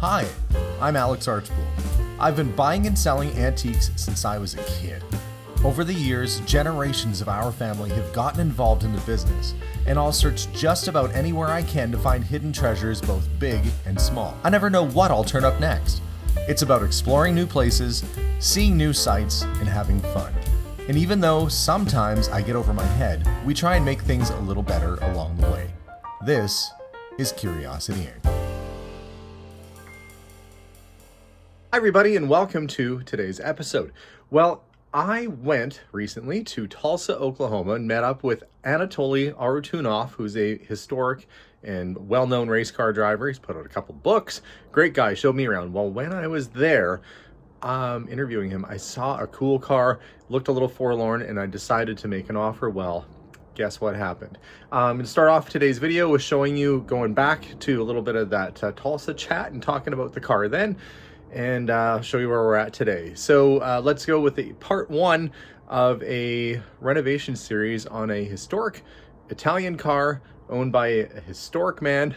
Hi, I'm Alex Archbold. I've been buying and selling antiques since I was a kid. Over the years, generations of our family have gotten involved in the business, and I'll search just about anywhere I can to find hidden treasures both big and small. I never know what I'll turn up next. It's about exploring new places, seeing new sights, and having fun. And even though sometimes I get over my head, we try and make things a little better along the way. This is Curiosity Inc. Hi everybody and welcome to today's episode. Well, I went recently to Tulsa, Oklahoma and met up with Anatoly Arutunoff, who's a historic and well-known race car driver. He's put out a couple books. Great guy, showed me around. Well, when I was there interviewing him, I saw a cool car, looked a little forlorn, and I decided to make an offer. Well, guess what happened? I'm going to start off today's video with showing you, going back to a little bit of that Tulsa chat and talking about the car then, and show you where we're at today. So let's go with the part one of a renovation series on a historic Italian car owned by a historic man.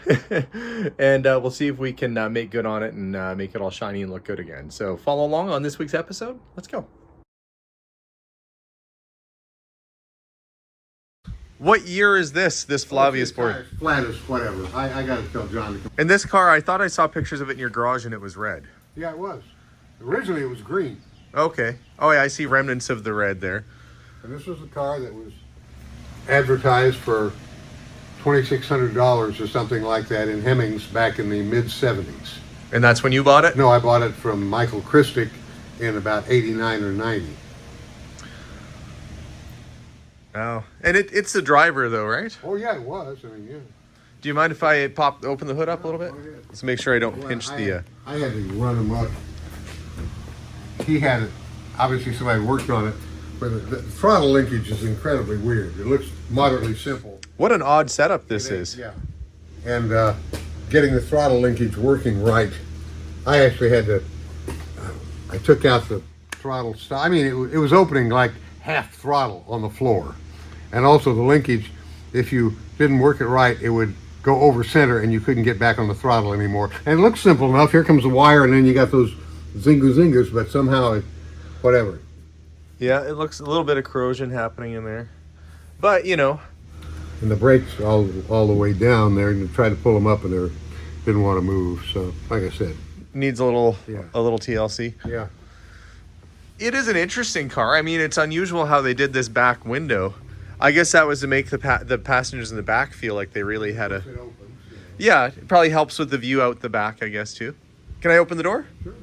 And we'll see if we can make good on it and make it all shiny and look good again. So follow along on this week's episode. Let's go. What year is this Flavia Sport? Flat as whatever. I got to tell John to come. And this car, I thought I saw pictures of it in your garage and it was red. Yeah, it was. Originally, it was green. Okay. Oh, yeah, I see remnants of the red there. And this was a car that was advertised for $2,600 or something like that in Hemmings back in the mid-70s. And that's when you bought it? No, I bought it from Michael Christic in about 89 or 90. Oh, and it's the driver though, right? Oh, yeah, it was. I mean, yeah. Do you mind if I open the hood up a little bit? Let's make sure I don't pinch the... I had to run him up. He had it. Obviously, somebody worked on it. But the throttle linkage is incredibly weird. It looks moderately simple. What an odd setup this is. Yeah. And getting the throttle linkage working right, I actually had to... I took out the throttle stop. I mean, it was opening like half throttle on the floor. And also the linkage, if you didn't work it right, it would go over center and you couldn't get back on the throttle anymore. And it looks simple enough. Here comes the wire and then you got those zingers, but somehow whatever. Yeah, it looks a little bit of corrosion happening in there. But, you know. And the brakes all the way down there, and tried to pull them up and they didn't want to move. So, like I said. Needs a little TLC. Yeah. It is an interesting car. I mean, it's unusual how they did this back window. I guess that was to make the passengers in the back feel like they really had a... Yeah, it probably helps with the view out the back, I guess, too. Can I open the door? Sure.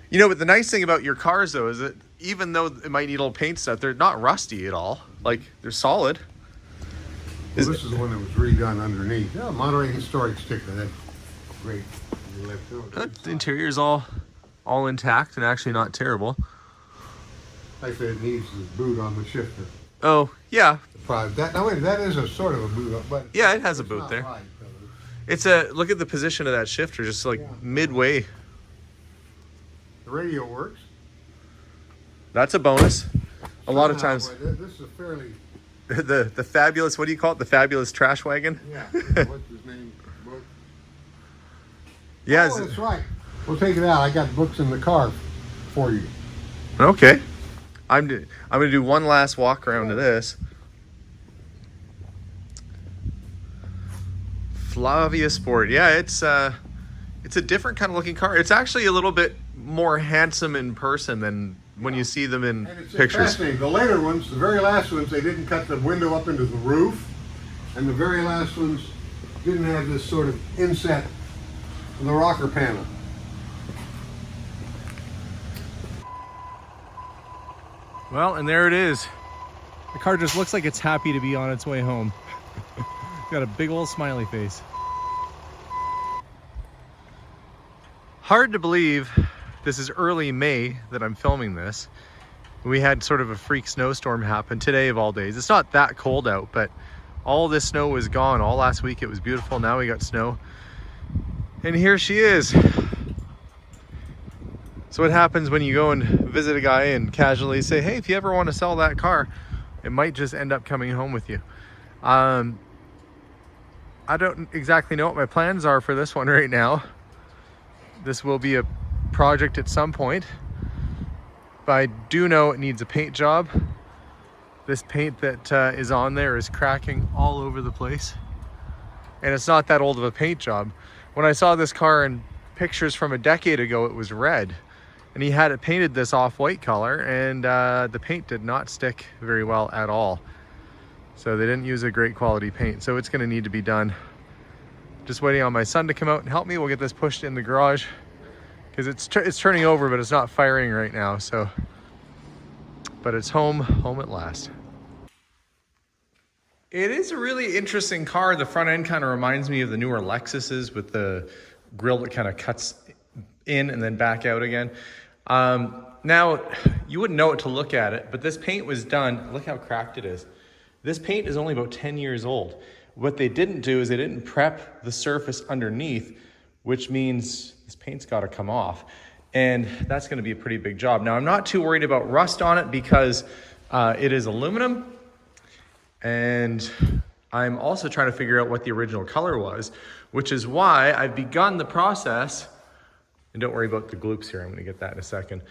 You know, but the nice thing about your cars, though, is that even though it might need a little paint stuff, they're not rusty at all. Like, they're solid. Well, this is the one that was redone underneath. Yeah, Monterey Historic sticker. That's great. The interior's all intact and actually not terrible. Like I said, it needs the boot on the shifter. Oh, yeah. That is a sort of a boot, but yeah, it has a boot there. Right, it's look at the position of that shifter, just like midway. The radio works. That's a bonus. A lot of times. This is a fairly... the fabulous, what do you call it? The fabulous trash wagon? Yeah. What's his name? Book? Yeah. Oh, that's right. We'll take it out. I got books in the car for you. Okay. I'm going to do one last walk around to this. Flavia Sport. Yeah, it's a different kind of looking car. It's actually a little bit more handsome in person than when you see them in pictures. The later ones, the very last ones, they didn't cut the window up into the roof, and the very last ones didn't have this sort of inset in the rocker panel. Well, and there it is. The car just looks like it's happy to be on its way home. Got a big old smiley face. Hard to believe this is early May that I'm filming this. We had sort of a freak snowstorm happen today of all days. It's not that cold out, but all this snow was gone. All last week it was beautiful. Now we got snow. And here she is. So what happens when you go and visit a guy and casually say, hey, if you ever want to sell that car, it might just end up coming home with you. I don't exactly know what my plans are for this one right now. This will be a project at some point, but I do know it needs a paint job. This paint that is on there is cracking all over the place, and it's not that old of a paint job. When I saw this car in pictures from a decade ago, it was red, and he had it painted this off-white color, and the paint did not stick very well at all. So they didn't use a great quality paint, so it's going to need to be done. Just waiting on my son to come out and help me. We'll get this pushed in the garage because it's turning over, but it's not firing right now. So, but it's home at last. It is a really interesting car. The front end kind of reminds me of the newer Lexuses with the grille that kind of cuts in and then back out again. Now, you wouldn't know it to look at it, but this paint was done. Look how cracked it is. This paint is only about 10 years old. What they didn't do is they didn't prep the surface underneath, which means this paint's got to come off. And that's going to be a pretty big job. Now, I'm not too worried about rust on it because it is aluminum. And I'm also trying to figure out what the original color was, which is why I've begun the process, and don't worry about the gloops here, I'm going to get that in a second,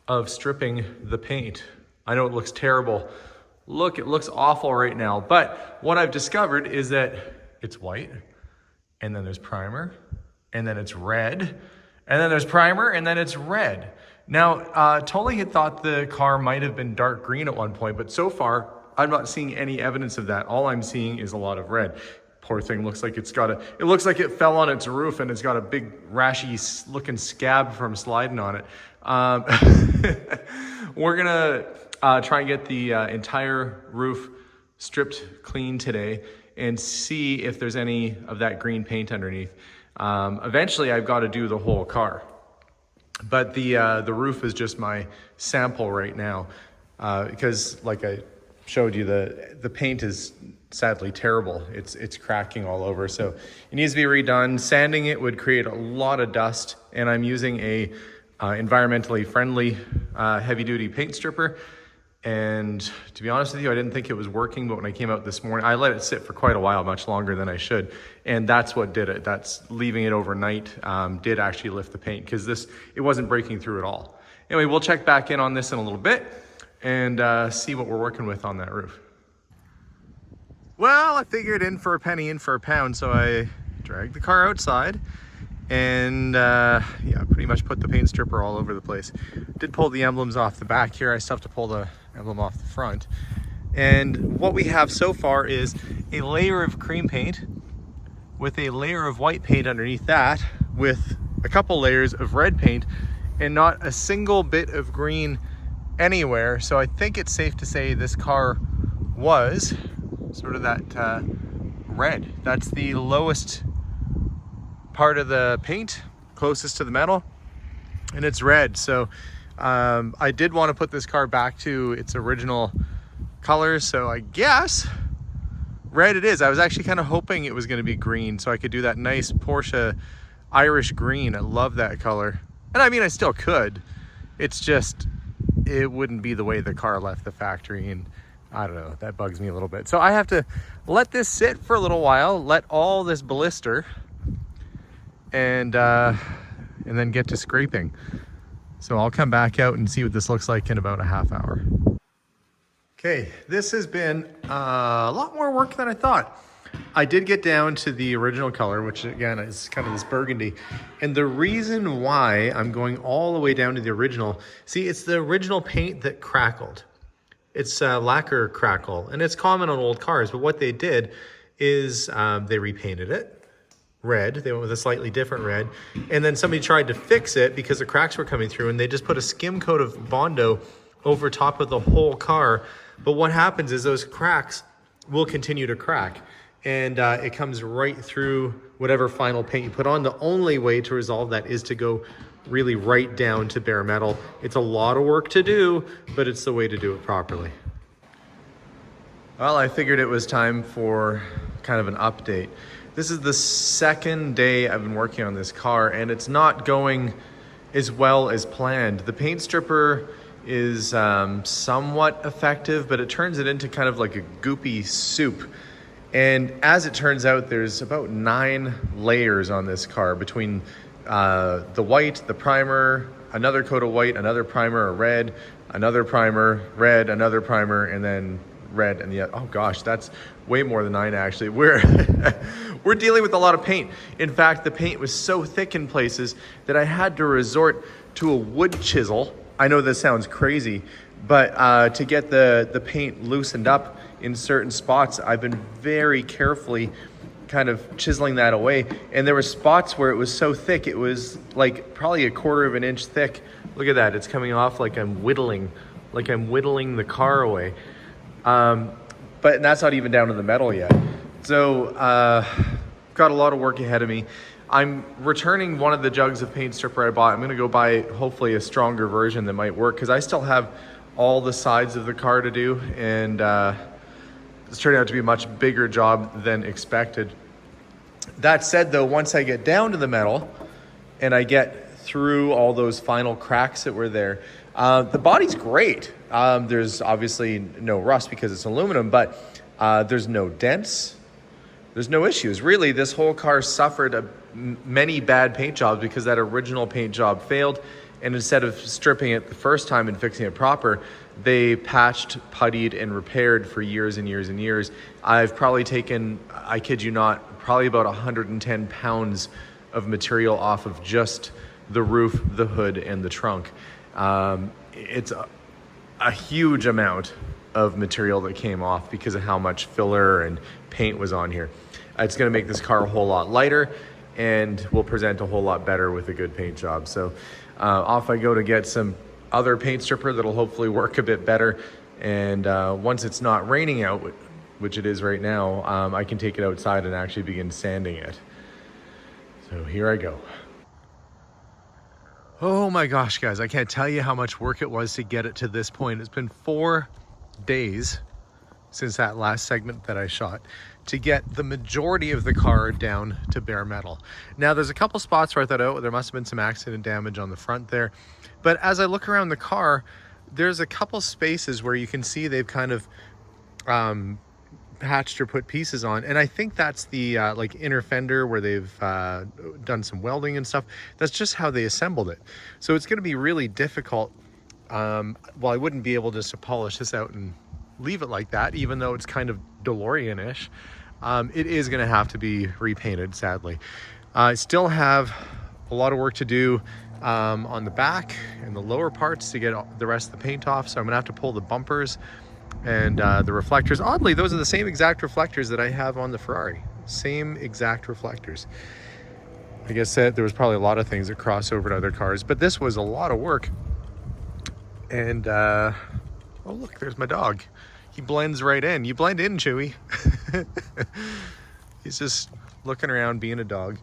of stripping the paint. I know it looks terrible. Look, it looks awful right now, but what I've discovered is that it's white, and then there's primer, and then it's red, and then there's primer, and then it's red. Now, Tully had thought the car might have been dark green at one point, but so far, I'm not seeing any evidence of that. All I'm seeing is a lot of red. Poor thing looks like it looks like it fell on its roof and it's got a big rashy looking scab from sliding on it. We're gonna try and get the entire roof stripped clean today and see if there's any of that green paint underneath. Eventually I've got to do the whole car, but the roof is just my sample right now because like I showed you, the paint is sadly terrible. It's cracking all over, so it needs to be redone. Sanding it would create a lot of dust, and I'm using a environmentally friendly heavy-duty paint stripper. And to be honest with you, I didn't think it was working, but when I came out this morning, I let it sit for quite a while, much longer than I should, and that's what did it. That's leaving it overnight did actually lift the paint, because it wasn't breaking through at all. Anyway, we'll check back in on this in a little bit and see what we're working with on that roof. Well, I figured in for a penny, in for a pound, so I dragged the car outside and yeah, pretty much put the paint stripper all over the place. Did pull the emblems off the back here. I still have to pull the emblem off the front. And what we have so far is a layer of cream paint with a layer of white paint underneath that, with a couple layers of red paint, and not a single bit of green anywhere. So I think it's safe to say this car was sort of that red. That's the lowest part of the paint, closest to the metal, and it's red. So I did want to put this car back to its original colors, so I guess red it is. I was actually kind of hoping it was going to be green so I could do that nice Porsche Irish green. I love that color, and I mean I still could, it's just it wouldn't be the way the car left the factory, and I don't know, that bugs me a little bit. So I have to let this sit for a little while, let all this blister, and then get to scraping. So I'll come back out and see what this looks like in about a half hour. Okay, this has been a lot more work than I thought. I did get down to the original color, which again is kind of this burgundy. And the reason why I'm going all the way down to the original, see, it's the original paint that crackled. It's lacquer crackle, and it's common on old cars, but what they did is they repainted it red. They went with a slightly different red, and then somebody tried to fix it because the cracks were coming through, and they just put a skim coat of Bondo over top of the whole car. But what happens is those cracks will continue to crack, and it comes right through whatever final paint you put on. The only way to resolve that is to go really right down to bare metal. It's a lot of work to do, but it's the way to do it properly. Well, I figured it was time for kind of an update. This is the second day I've been working on this car, and it's not going as well as planned. The paint stripper is somewhat effective, but it turns it into kind of like a goopy soup. And as it turns out, there's about 9 layers on this car between the white, the primer, another coat of white, another primer, a red, another primer, red, another primer, and then red. And yet, oh gosh, that's way more than 9 actually. We're we're dealing with a lot of paint. In fact, the paint was so thick in places that I had to resort to a wood chisel. I know this sounds crazy, but to get the paint loosened up in certain spots, I've been very carefully kind of chiseling that away. And there were spots where it was so thick, it was like probably 1/4 of an inch thick. Look at that, it's coming off like I'm whittling the car away. But that's not even down to the metal yet. So got a lot of work ahead of me. I'm returning one of the jugs of paint stripper I bought. I'm gonna go buy hopefully a stronger version that might work, because I still have all the sides of the car to do, and it's turned out to be a much bigger job than expected. That said though, once I get down to the metal and I get through all those final cracks that were there, the body's great. There's obviously no rust because it's aluminum, but there's no dents. There's no issues. Really, this whole car suffered many bad paint jobs because that original paint job failed. And instead of stripping it the first time and fixing it proper, they patched, puttied, and repaired for years and years and years. I've probably taken, I kid you not, probably about 110 pounds of material off of just the roof, the hood, and the trunk. It's a huge amount of material that came off because of how much filler and paint was on here. It's gonna make this car a whole lot lighter and will present a whole lot better with a good paint job. So off I go to get some other paint stripper that'll hopefully work a bit better. And once it's not raining out, which it is right now, I can take it outside and actually begin sanding it. So here I go. Oh my gosh, guys, I can't tell you how much work it was to get it to this point. It's been 4 days since that last segment that I shot to get the majority of the car down to bare metal. Now there's a couple spots where I thought, oh, there must have been some accident damage on the front there. But as I look around the car, there's a couple spaces where you can see they've kind of patched or put pieces on. And I think that's the like inner fender where they've done some welding and stuff. That's just how they assembled it. So it's gonna be really difficult. Well, I wouldn't be able just to polish this out and leave it like that, even though it's kind of DeLorean-ish. It is going to have to be repainted, sadly. I still have a lot of work to do on the back and the lower parts to get the rest of the paint off, so I'm going to have to pull the bumpers and the reflectors. Oddly, those are the same exact reflectors that I have on the Ferrari. Same exact reflectors. Like I said, there was probably a lot of things that cross over to other cars, but this was a lot of work. And oh look, there's my dog. He blends right in. You blend in, Chewy. He's just looking around being a dog.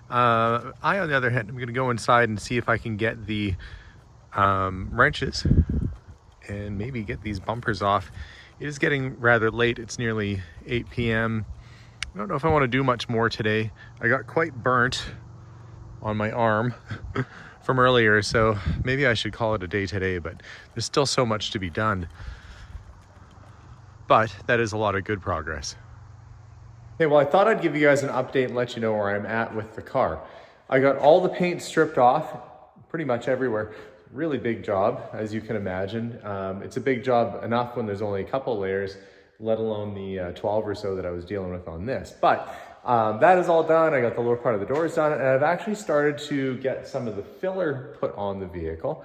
I, on the other hand, I'm going to go inside and see if I can get the wrenches and maybe get these bumpers off. It is getting rather late. It's nearly 8 p.m. I don't know if I want to do much more today. I got quite burnt on my arm from earlier, so maybe I should call it a day today, but there's still so much to be done. But that is a lot of good progress. Okay, well, I thought I'd give you guys an update and let you know where I'm at with the car. I got all the paint stripped off pretty much everywhere. Really big job, as you can imagine. It's a big job enough when there's only a couple layers, let alone the 12 or so that I was dealing with on this. But that is all done. I got the lower part of the doors done, and I've actually started to get some of the filler put on the vehicle.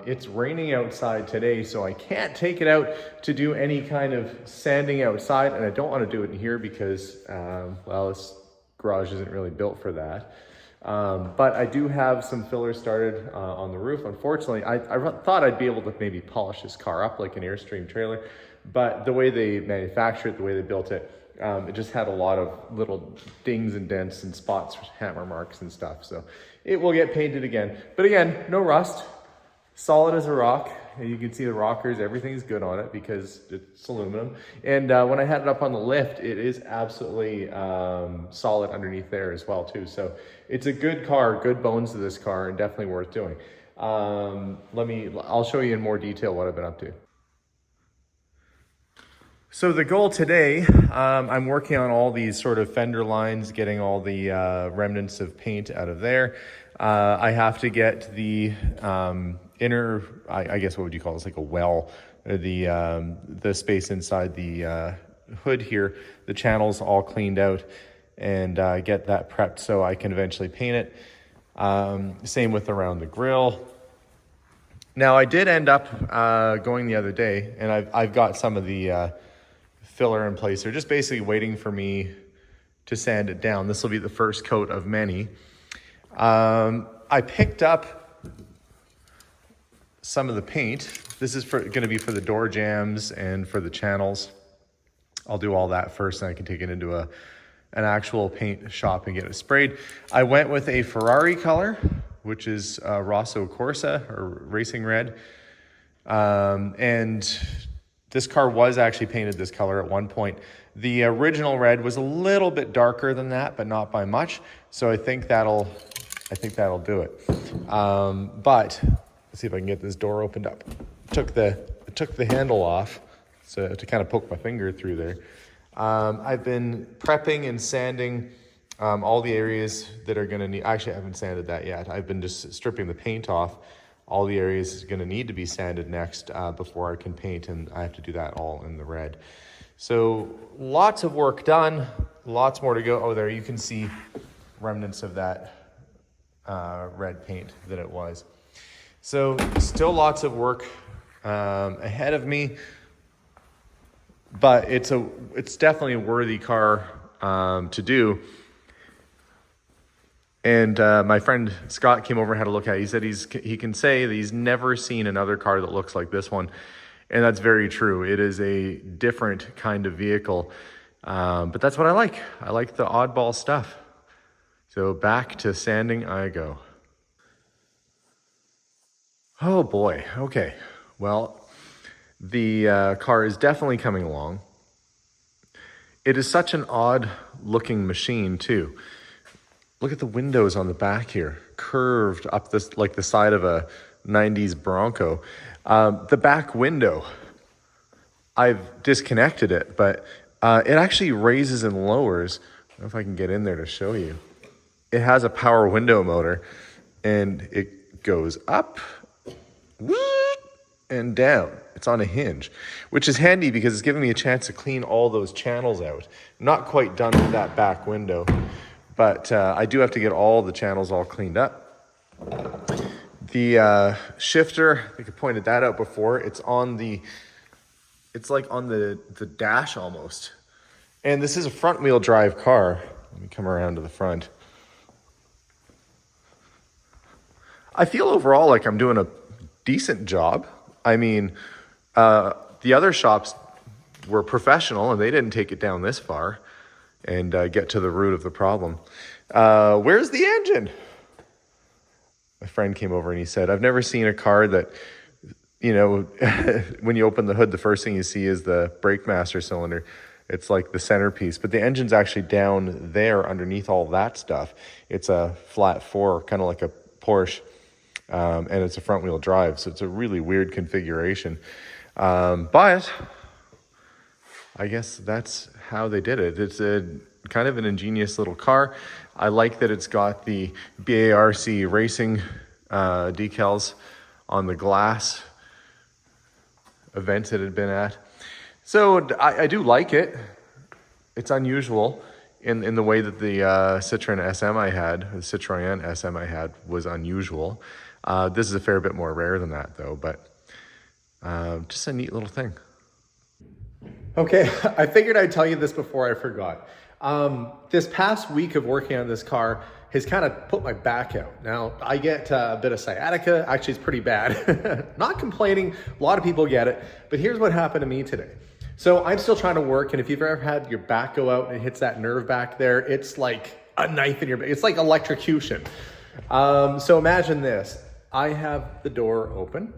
It's raining outside today, so I can't take it out to do any kind of sanding outside, and I don't want to do it in here because, well, this garage isn't really built for that. But I do have some filler started on the roof. Unfortunately, I thought I'd be able to maybe polish this car up like an Airstream trailer, but the way they manufactured it, the way they built it, it just had a lot of little dings and dents and spots, hammer marks and stuff. So it will get painted again. But again, no rust, solid as a rock. And you can see the rockers, everything's good on it because it's aluminum. And when I had it up on the lift, it is absolutely solid underneath there as well too. So it's a good car, good bones to this car, and definitely worth doing. I'll show you in more detail what I've been up to. So the goal today, I'm working on all these sort of fender lines, getting all the remnants of paint out of there. I have to get the inner, I guess what would you call this, like a well, the space inside the hood here, the channels all cleaned out, and get that prepped so I can eventually paint it. Same with around the grill. Now I did end up going the other day, and I've got some of the filler in place. They're just basically waiting for me to sand it down. This will be the first coat of many. I picked up some of the paint. This is going to be for the door jambs and for the channels. I'll do all that first, and I can take it into an actual paint shop and get it sprayed. I went with a Ferrari color, which is Rosso Corsa, or Racing Red. And this car was actually painted this color at one point. The original red was a little bit darker than that, but not by much. So I think that'll do it. But let's see if I can get this door opened up. Took the handle off, so to kind of poke my finger through there. I've been prepping and sanding all the areas that are gonna need, actually I haven't sanded that yet. I've been just stripping the paint off. All the areas is gonna need to be sanded next before I can paint, and I have to do that all in the red. So lots of work done, lots more to go. Oh, there you can see remnants of that red paint that it was. So still lots of work ahead of me, but it's definitely a worthy car to do. And my friend Scott came over and had a look at it. He said he can say that he's never seen another car that looks like this one. And that's very true. It is a different kind of vehicle. But that's what I like. I like the oddball stuff. So back to sanding I go. Oh boy, okay. Well, the car is definitely coming along. It is such an odd looking machine too. Look at the windows on the back here, curved up this like the side of a 90s Bronco. The back window, I've disconnected it, but it actually raises and lowers. I don't know if I can get in there to show you. It has a power window motor, and it goes up and down. It's on a hinge, which is handy because it's giving me a chance to clean all those channels out. Not quite done with that back window, but I do have to get all the channels all cleaned up. The shifter, I think I pointed that out before. It's like on the dash almost. And this is a front wheel drive car. Let me come around to the front. I feel overall like I'm doing a decent job. I mean, the other shops were professional and they didn't take it down this far and get to the root of the problem. Where's the engine? My friend came over and he said, I've never seen a car that, you know, when you open the hood, the first thing you see is the brake master cylinder. It's like the centerpiece, but the engine's actually down there underneath all that stuff. It's a flat four, kind of like a Porsche, and it's a front wheel drive. So it's a really weird configuration. But I guess that's how they did it. It's a kind of an ingenious little car. I like that it's got the BARC racing decals on the glass events it had been at. So I do like it. It's unusual in the way that the Citroen SM I had was unusual. This is a fair bit more rare than that though, but just a neat little thing. Okay, I figured I'd tell you this before I forgot. This past week of working on this car has kind of put my back out. Now, I get a bit of sciatica. Actually, it's pretty bad. Not complaining. A lot of people get it. But here's what happened to me today. So I'm still trying to work, and if you've ever had your back go out and it hits that nerve back there, it's like a knife in your back. It's like electrocution. So imagine this. I have the door open.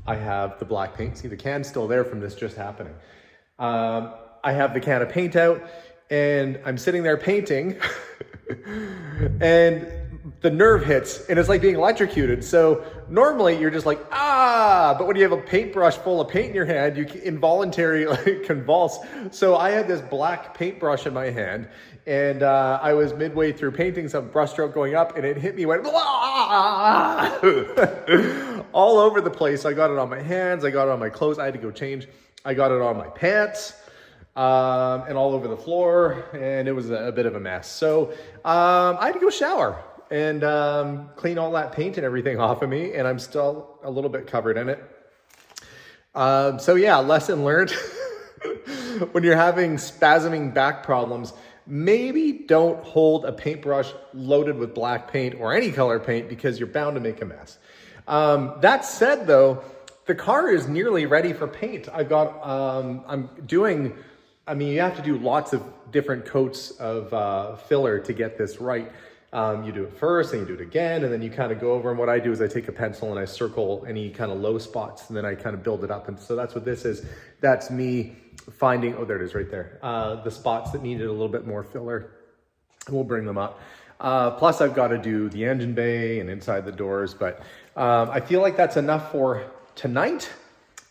I have the black paint. See, the can's still there from this just happening. I have the can of paint out, and I'm sitting there painting, and the nerve hits and it's like being electrocuted. So normally you're just like, ah, but when you have a paintbrush full of paint in your hand, you involuntarily like convulse. So I had this black paintbrush in my hand, and I was midway through painting some brushstroke going up, and it hit me, went all over the place. I got it on my hands, I got it on my clothes, I had to go change. I got it on my pants, and all over the floor, and it was a bit of a mess. So I had to go shower and clean all that paint and everything off of me, and I'm still a little bit covered in it. So yeah, lesson learned. When you're having spasming back problems, maybe don't hold a paintbrush loaded with black paint or any color paint, because you're bound to make a mess. That said though, the car is nearly ready for paint. I've got, you have to do lots of different coats of filler to get this right. You do it first, and you do it again, and then you kind of go over. And what I do is I take a pencil and I circle any kind of low spots, and then I kind of build it up. And so that's what this is. That's me finding, oh, there it is right there. The spots that needed a little bit more filler. We'll bring them up. Plus I've got to do the engine bay and inside the doors, but I feel like that's enough for tonight.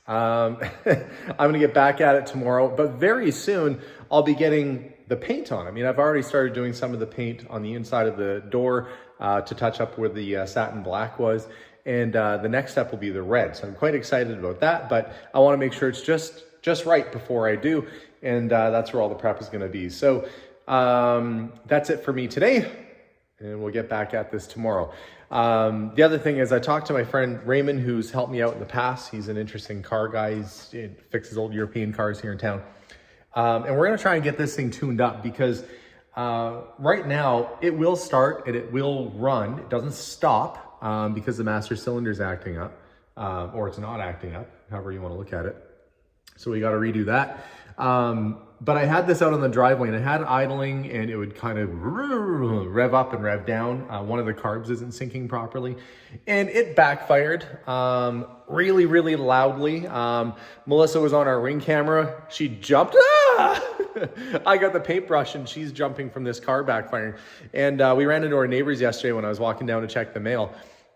I'm going to get back at it tomorrow, but very soon I'll be getting the paint on. I mean, I've already started doing some of the paint on the inside of the door to touch up where the satin black was. And the next step will be the red. So I'm quite excited about that, but I want to make sure it's just right before I do. And that's where all the prep is going to be. So that's it for me today, and we'll get back at this tomorrow. The other thing is I talked to my friend Raymond, who's helped me out in the past. He's an interesting car guy. He fixes old European cars here in town. And we're going to try and get this thing tuned up, because right now it will start and it will run. It doesn't stop because the master cylinder is acting up, or it's not acting up, however you want to look at it. So we got to redo that. But I had this out on the driveway, and it had idling, and it would kind of rev up and rev down. One of the carbs isn't syncing properly, and it backfired really, really loudly. Melissa was on our ring camera. She jumped. Ah! I got the paintbrush, and she's jumping from this car backfiring. And we ran into our neighbors yesterday when I was walking down to check the mail.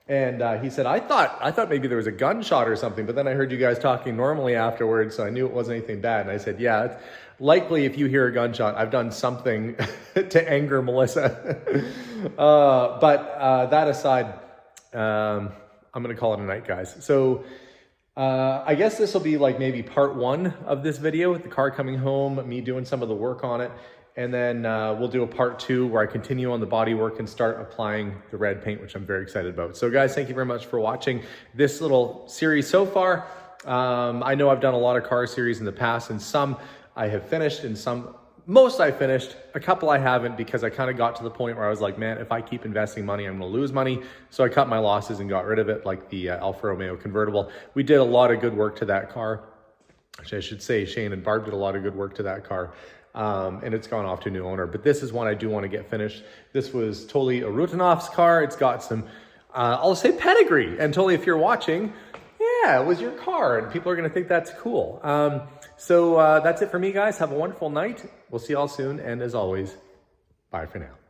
And he said, I thought maybe there was a gunshot or something, but then I heard you guys talking normally afterwards, so I knew it wasn't anything bad. And I said, yeah, it's likely if you hear a gunshot, I've done something to anger Melissa. But that aside, I'm going to call it a night, guys. So I guess this will be like maybe part one of this video with the car coming home, me doing some of the work on it. And then we'll do a part two where I continue on the body work and start applying the red paint, which I'm very excited about. So guys, thank you very much for watching this little series so far. I know I've done a lot of car series in the past, and some I have finished, and most I finished. A couple I haven't, because I kind of got to the point where I was like, man, if I keep investing money, I'm going to lose money. So I cut my losses and got rid of it, like the Alfa Romeo convertible. We did a lot of good work to that car. Actually, I should say Shane and Barb did a lot of good work to that car. And it's gone off to a new owner, but this is one I do want to get finished. This was Anatoly Arutunoff's car. It's got some, I'll say pedigree. And Anatoly, if you're watching, yeah, it was your car, and people are going to think that's cool. So that's it for me, guys. Have a wonderful night. We'll see y'all soon. And as always, bye for now.